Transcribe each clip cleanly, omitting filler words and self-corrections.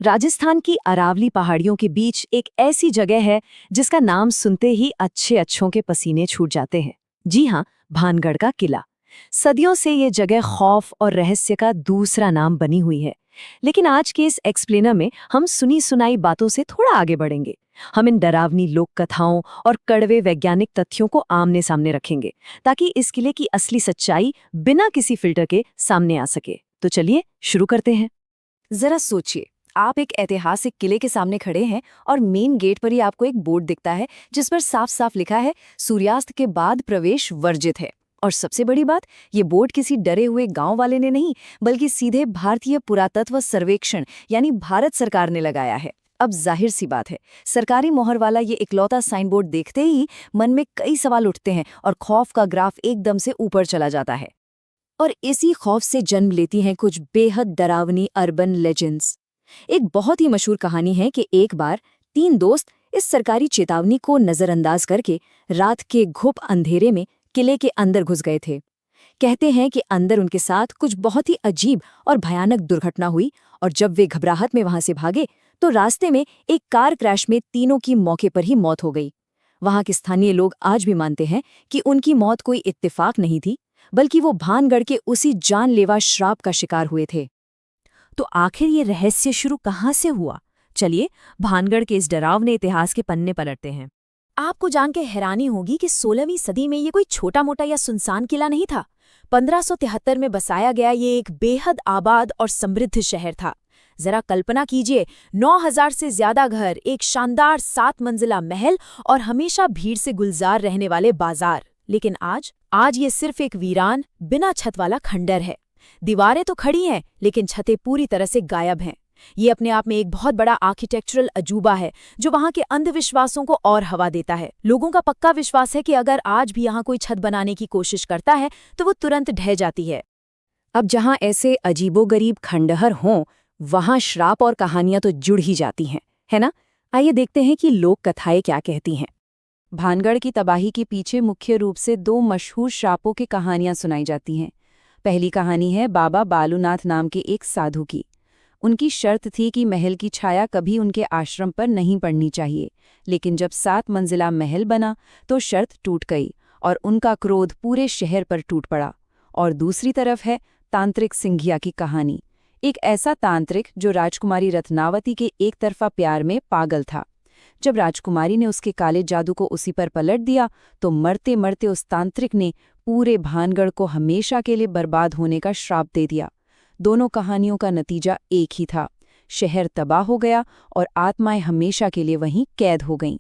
राजस्थान की अरावली पहाड़ियों के बीच एक ऐसी जगह है जिसका नाम सुनते ही अच्छे अच्छों के पसीने छूट जाते हैं। जी हाँ, भानगढ़ का किला। सदियों से ये जगह खौफ और रहस्य का दूसरा नाम बनी हुई है। लेकिन आज के इस एक्सप्लेनर में हम सुनी सुनाई बातों से थोड़ा आगे बढ़ेंगे। हम इन डरावनी लोक कथाओं और कड़वे वैज्ञानिक तथ्यों को आमने सामने रखेंगे, ताकि इस किले की असली सच्चाई बिना किसी फिल्टर के सामने आ सके। तो चलिए शुरू करते हैं। जरा सोचिए, आप एक ऐतिहासिक किले के सामने खड़े हैं और मेन गेट पर ही आपको एक बोर्ड दिखता है जिस पर साफ साफ लिखा है सूर्यास्त के बाद प्रवेश वर्जित है। और सबसे बड़ी बात, ये बोर्ड किसी डरे हुए गांव वाले ने नहीं, बल्कि सीधे भारतीय पुरातत्व सर्वेक्षण यानी भारत सरकार ने लगाया है। अब जाहिर सी बात है, सरकारी मोहर वाला ये इकलौता साइन बोर्ड देखते ही मन में कई सवाल उठते हैं और खौफ का ग्राफ एकदम से ऊपर चला जाता है। और इसी खौफ से जन्म लेती हैं कुछ बेहद डरावनी अर्बन लेजेंड्स। एक बहुत ही मशहूर कहानी है कि एक बार 3 दोस्त इस सरकारी चेतावनी को नजरअंदाज करके रात के घुप अंधेरे में किले के अंदर घुस गए थे। कहते हैं कि अंदर उनके साथ कुछ बहुत ही अजीब और भयानक दुर्घटना हुई, और जब वे घबराहट में वहां से भागे तो रास्ते में एक कार क्रैश में तीनों की मौके पर ही मौत हो गई। वहां के स्थानीय लोग आज भी मानते हैं कि उनकी मौत कोई इत्तेफाक नहीं थी, बल्कि वो भानगढ़ के उसी जानलेवा श्राप का शिकार हुए थे। तो आखिर ये रहस्य शुरू कहाँ से हुआ? चलिए भानगढ़ के इस डरावने इतिहास के पन्ने पलटते हैं। आपको जान के हैरानी होगी कि 16वीं सदी में ये कोई छोटा मोटा या सुनसान किला नहीं था। 1573 में बसाया गया ये एक बेहद आबाद और समृद्ध शहर था। जरा कल्पना कीजिए, 9000 से ज्यादा घर, एक शानदार 7 मंजिला महल और हमेशा भीड़ से गुलजार रहने वाले बाजार। लेकिन आज ये सिर्फ एक वीरान, बिना छत वाला खंडर है। दीवारें तो खड़ी हैं, लेकिन छतें पूरी तरह से गायब हैं। ये अपने आप में एक बहुत बड़ा आर्किटेक्चरल अजूबा है जो वहां के अंधविश्वासों को और हवा देता है। लोगों का पक्का विश्वास है कि अगर आज भी यहाँ कोई छत बनाने की कोशिश करता है तो वो तुरंत ढह जाती है। अब जहाँ ऐसे अजीबोगरीब खंडहर हों, वहां श्राप और कहानियां तो जुड़ ही जाती हैं, है ना? आइए देखते हैं कि लोक कथाएं क्या कहती हैं। भानगढ़ की तबाही के पीछे मुख्य रूप से 2 मशहूर श्रापों की कहानियां सुनाई जाती हैं। पहली कहानी है बाबा बालूनाथ नाम के एक साधु की। उनकी शर्त थी कि महल की छाया कभी उनके आश्रम पर नहीं पड़नी चाहिए, लेकिन जब 7 मंजिला महल बना तो शर्त टूट गई और उनका क्रोध पूरे शहर पर टूट पड़ा। और दूसरी तरफ है तांत्रिक सिंघिया की कहानी। एक ऐसा तांत्रिक जो राजकुमारी रत्नावती के एक तरफा प्यार में पागल था। जब राजकुमारी ने उसके काले जादू को उसी पर पलट दिया तो मरते मरते उस तांत्रिक ने पूरे भानगढ़ को हमेशा के लिए बर्बाद होने का श्राप दे दिया। दोनों कहानियों का नतीजा एक ही था, शहर तबाह हो गया और आत्माएं हमेशा के लिए वहीं कैद हो गईं।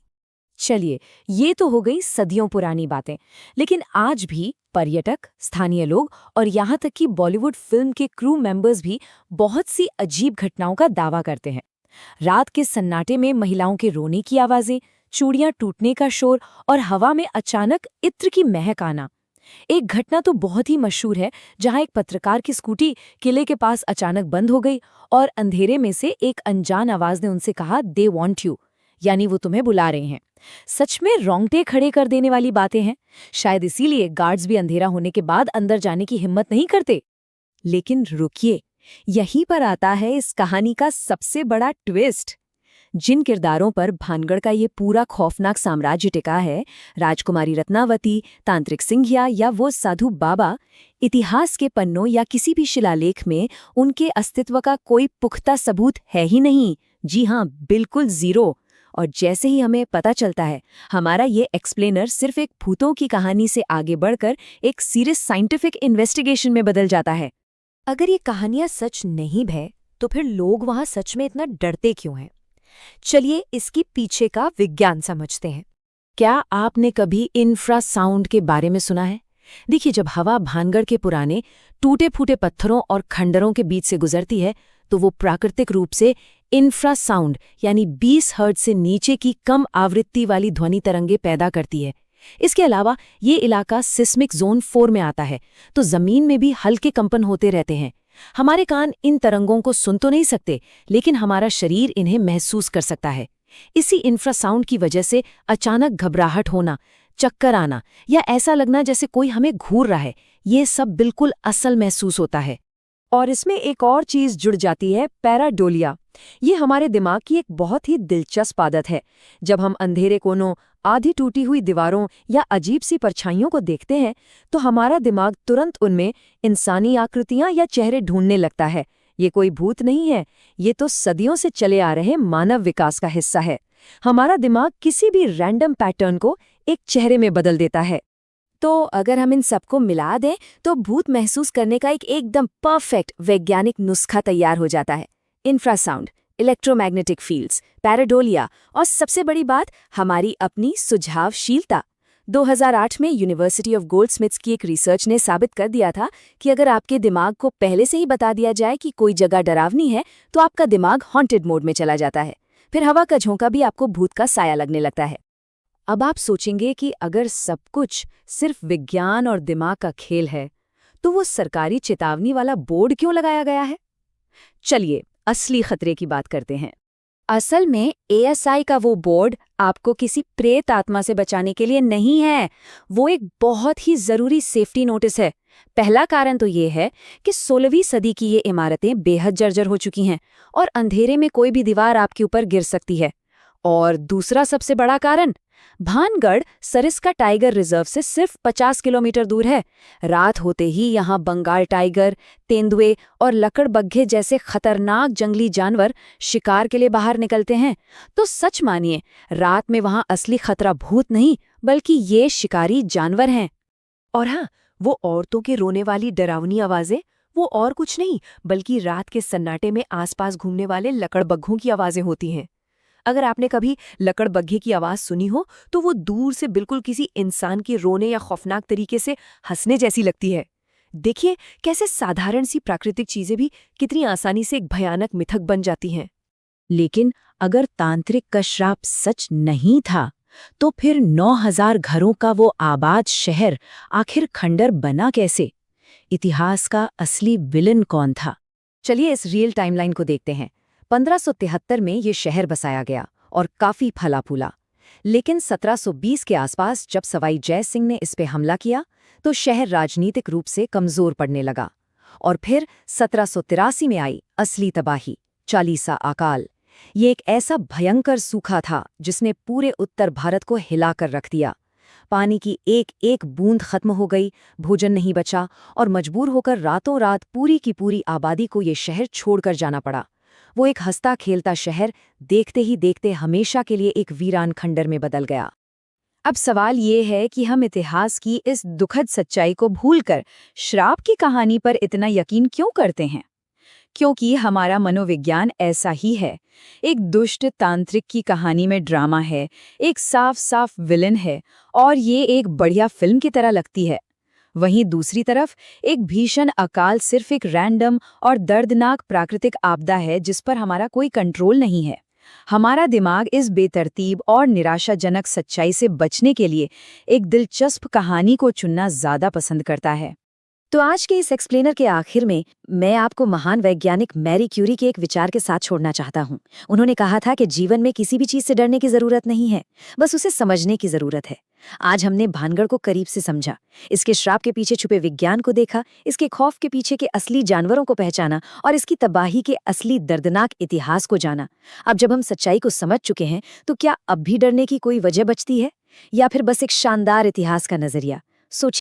चलिए, ये तो हो गई सदियों पुरानी बातें, लेकिन आज भी पर्यटक, स्थानीय लोग और यहाँ तक कि बॉलीवुड फिल्म के क्रू मेंबर्स भी बहुत सी अजीब घटनाओं का दावा करते हैं। रात के सन्नाटे में महिलाओं के रोने की आवाजें, चूड़ियां टूटने का शोर और हवा में अचानक इत्र की महक आना। एक घटना तो बहुत ही मशहूर है, जहां एक पत्रकार की स्कूटी किले के पास अचानक बंद हो गई और अंधेरे में से एक अनजान आवाज ने उनसे कहा, दे वॉन्ट यू, यानी वो तुम्हें बुला रहे हैं। सच में रोंगटे खड़े कर देने वाली बातें हैं। शायद इसीलिए गार्ड्स भी अंधेरा होने के बाद अंदर जाने की हिम्मत नहीं करते। लेकिन रुकिए, यहीं पर आता है इस कहानी का सबसे बड़ा ट्विस्ट। जिन किरदारों पर भानगढ़ का ये पूरा खौफनाक साम्राज्य टिका है, राजकुमारी रत्नावती, तांत्रिक सिंघिया या वो साधु बाबा, इतिहास के पन्नों या किसी भी शिलालेख में उनके अस्तित्व का कोई पुख्ता सबूत है ही नहीं। जी हाँ, बिल्कुल जीरो। और जैसे ही हमें पता चलता है, हमारा ये एक्सप्लेनर सिर्फ एक भूतों की कहानी से आगे बढ़कर एक सीरियस साइंटिफिक इन्वेस्टिगेशन में बदल जाता है। अगर ये कहानियां सच नहीं है, तो फिर लोग वहां सच में इतना डरते क्यों हैं? चलिए इसकी पीछे का विज्ञान समझते हैं। क्या आपने कभी इंफ्रासाउंड के बारे में सुना है? देखिए, जब हवा भानगढ़ के पुराने टूटे फूटे पत्थरों और खंडरों के बीच से गुजरती है तो वो प्राकृतिक रूप से इंफ्रासाउंड यानी 20 हर्ट्ज से नीचे की कम आवृत्ति वाली ध्वनि तरंगे पैदा करती है। इसके अलावा ये इलाका सिस्मिक जोन 4 में आता है, तो जमीन में भी हल्के कंपन होते रहते हैं। हमारे कान इन तरंगों को सुन तो नहीं सकते, लेकिन हमारा शरीर इन्हें महसूस कर सकता है। इसी इंफ्रासाउंड की वजह से अचानक घबराहट होना, चक्कर आना या ऐसा लगना जैसे कोई हमें घूर रहा है, ये सब बिल्कुल असल महसूस होता है। और इसमें एक और चीज जुड़ जाती है, पैराडोलिया, ये हमारे दिमाग की एक बहुत ही दिलचस्प आदत है। जब हम अंधेरे कोनों, आधी टूटी हुई दीवारों या अजीब सी परछाइयों को देखते हैं, तो हमारा दिमाग तुरंत उनमें इंसानी आकृतियां या चेहरे ढूंढने लगता है। ये कोई भूत नहीं है, ये तो सदियों से चले आ रहे मानव विकास का हिस्सा है। हमारा दिमाग किसी भी रैंडम पैटर्न को एक चेहरे में बदल देता है। तो अगर हम इन सबको मिला दें, तो भूत महसूस करने का एक एकदम परफेक्ट वैज्ञानिक नुस्खा तैयार हो जाता है। इंफ्रासाउंड, इलेक्ट्रोमैग्नेटिक फील्ड्स, पैराडोलिया और सबसे बड़ी बात, हमारी अपनी सुझावशीलता। 2008 में यूनिवर्सिटी ऑफ गोल्डस्मिथ्स की एक रिसर्च ने साबित कर दिया था कि अगर आपके दिमाग को पहले से ही बता दिया जाए कि कोई जगह डरावनी है, तो आपका दिमाग हॉन्टेड मोड में चला जाता है। फिर हवा का झोंका भी आपको भूत का साया लगने लगता है। अब आप सोचेंगे कि अगर सब कुछ सिर्फ विज्ञान और दिमाग का खेल है, तो वो सरकारी चेतावनी वाला बोर्ड क्यों लगाया गया है? चलिए असली खतरे की बात करते हैं। असल में एएसआई का वो बोर्ड आपको किसी प्रेत आत्मा से बचाने के लिए नहीं है। वो एक बहुत ही जरूरी सेफ्टी नोटिस है। पहला कारण तो ये है कि 16वीं सदी की ये इमारतें बेहद जर्जर हो चुकी हैं और अंधेरे में कोई भी दीवार आपके ऊपर गिर सकती है। और दूसरा सबसे बड़ा कारण, भानगढ़ सरिस्का टाइगर रिजर्व से सिर्फ 50 किलोमीटर दूर है। रात होते ही यहाँ बंगाल टाइगर, तेंदुए और लकड़बग्घे जैसे खतरनाक जंगली जानवर शिकार के लिए बाहर निकलते हैं। तो सच मानिए, रात में वहाँ असली खतरा भूत नहीं, बल्कि ये शिकारी जानवर हैं। और हाँ, वो औरतों के रोने वाली डरावनी आवाजें, वो और कुछ नहीं बल्कि रात के सन्नाटे में आसपास घूमने वाले लकड़बग्घों की आवाजें होती हैं। अगर आपने कभी लकड़बग्घे की आवाज सुनी हो, तो वो दूर से बिल्कुल किसी इंसान के रोने या खौफनाक तरीके से हंसने जैसी लगती है। देखिए कैसे साधारण सी प्राकृतिक चीजें भी कितनी आसानी से एक भयानक मिथक बन जाती हैं। लेकिन अगर तांत्रिक का श्राप सच नहीं था, तो फिर 9000 घरों का वो आबाद शहर आखिर खंडर बना कैसे? इतिहास का असली विलन कौन था? चलिए इस रियल टाइमलाइन को देखते हैं। 1573 में ये शहर बसाया गया और काफी फला फूला। लेकिन 1720 के आसपास जब सवाई जय सिंह ने इस पे हमला किया, तो शहर राजनीतिक रूप से कमजोर पड़ने लगा। और फिर 1783 में आई असली तबाही, चालीसा अकाल। ये एक ऐसा भयंकर सूखा था जिसने पूरे उत्तर भारत को हिलाकर रख दिया। पानी की एक एक बूंद खत्म हो गई, भोजन नहीं बचा और मजबूर होकर रातों रात पूरी की पूरी आबादी को ये शहर छोड़कर जाना पड़ा। वो एक हंसता खेलता शहर देखते ही देखते हमेशा के लिए एक वीरान खंडर में बदल गया। अब सवाल ये है कि हम इतिहास की इस दुखद सच्चाई को भूलकर श्राप की कहानी पर इतना यकीन क्यों करते हैं? क्योंकि हमारा मनोविज्ञान ऐसा ही है। एक दुष्ट तांत्रिक की कहानी में ड्रामा है, एक साफ साफ विलन है और ये एक बढ़िया फिल्म की तरह लगती है। वहीं दूसरी तरफ एक भीषण अकाल सिर्फ एक रैंडम और दर्दनाक प्राकृतिक आपदा है जिस पर हमारा कोई कंट्रोल नहीं है। हमारा दिमाग इस बेतरतीब और निराशाजनक सच्चाई से बचने के लिए एक दिलचस्प कहानी को चुनना ज्यादा पसंद करता है। तो आज के इस एक्सप्लेनर के आखिर में मैं आपको महान वैज्ञानिक मैरी क्यूरी के एक विचार के साथ छोड़ना चाहता हूँ। उन्होंने कहा था कि जीवन में किसी भी चीज से डरने की जरूरत नहीं है, बस उसे समझने की जरूरत है। आज हमने भानगढ़ को करीब से समझा, इसके श्राप के पीछे छुपे विज्ञान को देखा, इसके खौफ के पीछे के असली जानवरों को पहचाना और इसकी तबाही के असली दर्दनाक इतिहास को जाना। अब जब हम सच्चाई को समझ चुके हैं, तो क्या अब भी डरने की कोई वजह बचती है, या फिर बस एक शानदार इतिहास का नजरिया? सोचिए।